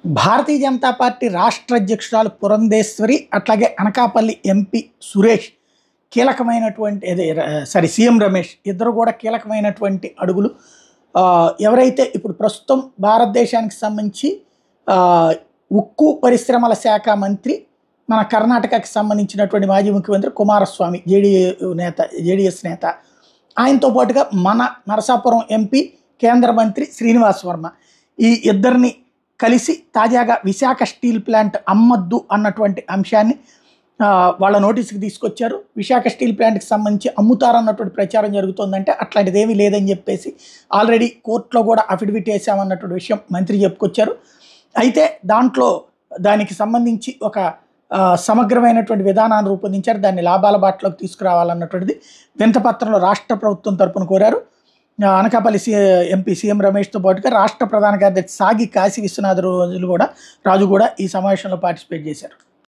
Bharatiya Janata party రాష్ట్ర అధ్యక్షురాలు పురంధేశ్వరి అట్లాగే అనకాపల్లి ఎంపీ సురేష్ కీలకమైనటువంటి సీఎం రమేష్ ఇద్దరు కూడా కీలకమైనటువంటి అడుగులు. ఎవరైతే ఇప్పుడు ప్రస్తుతం భారతదేశానికి సంబంధించి ఉక్కు పరిశ్రమల శాఖ మంత్రి మన కర్ణాటకకి సంబంధించినటువంటి మాజీ ముఖ్యమంత్రి కుమారస్వామి జేడీఎస్ నేత, ఆయనతో పాటుగా మన నరసాపురం ఎంపీ కేంద్ర మంత్రి శ్రీనివాస్ వర్మ, ఈ ఇద్దరిని కలిసి తాజాగా విశాఖ స్టీల్ ప్లాంట్ అమ్మద్దు అన్నటువంటి అంశాన్ని వాళ్ళ నోటీస్కి తీసుకొచ్చారు. విశాఖ స్టీల్ ప్లాంట్కి సంబంధించి అమ్ముతారన్నటువంటి ప్రచారం జరుగుతుందంటే అట్లాంటిది ఏమీ లేదని చెప్పేసి ఆల్రెడీ కోర్టులో కూడా అఫిడవిట్ వేసామన్నటువంటి విషయం మంత్రి చెప్పుకొచ్చారు. అయితే దానికి సంబంధించి ఒక సమగ్రమైనటువంటి విధానాన్ని రూపొందించారు. దాన్ని లాభాల బాటలోకి తీసుకురావాలన్నటువంటిది వింతపత్రంలో రాష్ట్ర ప్రభుత్వం తరపున కోరారు. అనకాపల్లి ఎంపీ సీఎం రమేష్తో పాటుగా రాష్ట్ర ప్రధాన కార్యదర్శి సాగి కాశీ విశ్వనాథ్ రాజు కూడా ఈ సమావేశంలో పార్టిసిపేట్ చేశారు.